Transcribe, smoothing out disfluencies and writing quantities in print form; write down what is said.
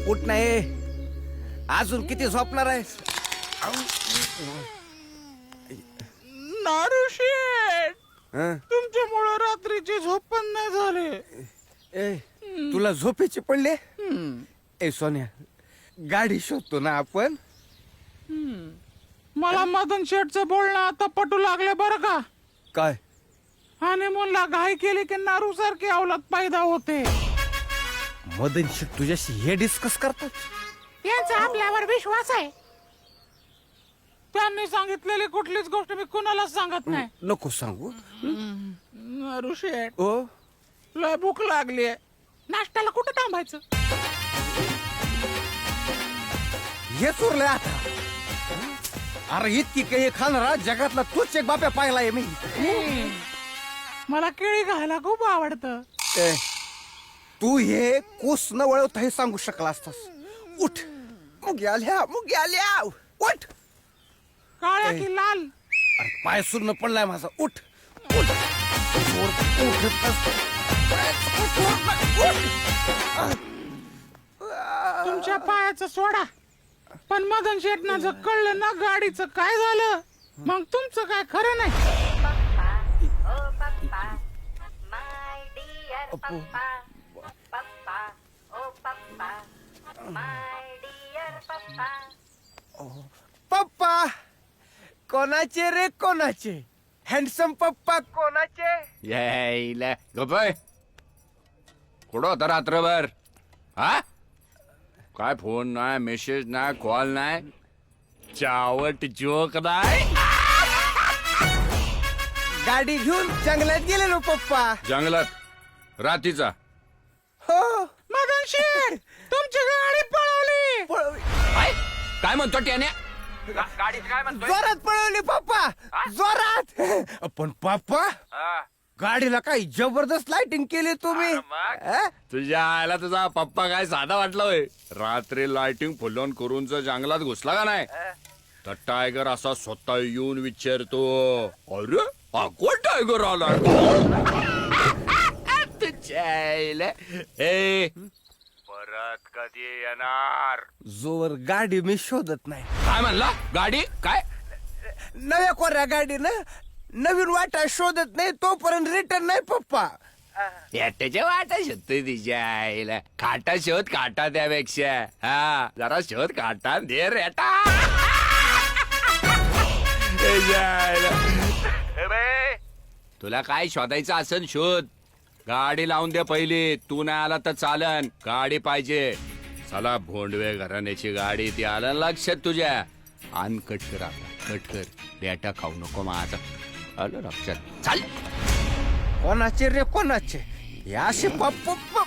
उठ नाही, अजून किती झोपणार आहेस? नारू शेठ, हं? तुमच्यामुळे रात्रीची झोप पण नाही झाली. ए, तुला झोपेची पडले? ए सोन्या, गाडी शोधतो ना आपण. मला मदन शेठचं बोलणं आता पटू लागले बरं का. काय? आणि म्हणला घाई केली की नारू सारखी अवलाद पैदा होते. मदन शेठ तुझ्याशी हे डिस्कस करतात? यांचा आपल्यावर विश्वास आहे. त्यांनी सांगितलेली कुठलीच गोष्ट मी कुणालाच सांगत नाही. नको सांगू. नारू शेठ, ओ, लय भूक लागली. नाश्त्याला कुठं थांबायचं? हे चोरलंय आता. अरे इतकी काही खाणारा जगातला तोच एक बाप्या पाहिलाय मी. मला केळी खायला खूप आवडतं. ए, तू हे कोस न वळवता हे सांगू शकला असतास. उठ, मुगी आल्या, उठ. काळ्या की लाल? अरे पाय सुन्न पडलाय माझा. उठ उठ. जोर उठतच. तुमच्या पायाचं सोडा, पण मदन शेठना जर कळलं ना गाडीचं काय झालं, मग तुमचं काय खरं नाही. पप्पा कोणाचे रे, कोणाचे? हँडसम पप्पा कोणाचे? यायला गबाय, कुठं होता रात्रभर? हा, काय फोन नाही, मेसेज नाही, कॉल नाही, चावट जोक नाही. गाडी घेऊन जंगलात गेलेलो पप्पा. जंगलात रात्रीचा? हो. मदन शेठ, तुमची गाडी पळवली. काय म्हणतो त्याने? गाडीत काय म्हणतो? जोरात पळवली पप्पा, जोरात. पण पप्पा, गाडीला काही जबरदस्त लाइटिंग केली तुम्ही. तुझ्या आयला तुझा पप्पा काय साधा वाटला होय? रात्री लाइटिंग फुलवून करून जर जंगलात घुसला का नाही, तर टायगर असा स्वतः येऊन विचारतो, अरे हा कोण टायगर आला? तुझ्या आईला. ए, परत कधी येणार? जोवर गाडी मी शोधत नाही. काय म्हणला? गाडी काय? नव्या कोऱ्या गाडीनं नवीन वाटा शोधत नाही तोपर्यंत रिटर्न नाही पप्पा. त्याच्या वाटा शोधतोय तिच्या आईला. काटा शोध, काटा त्यापेक्षा. हा, जरा शोध काटा दे रेटा. तुला काय शोधायचं असेल शोध. गाडी लावून दे पहिली. तू नाही आला तर चालन, गाडी पाहिजे. चला भोंडवे घराण्याची गाडी ती आलं लक्षात तुझ्या. आण कट कर आता, कट कर. डेटा खाऊ नको माझा. आलं लक्षात. चाल. कोणाचे रे, कोणाचे? हे असे पप्पा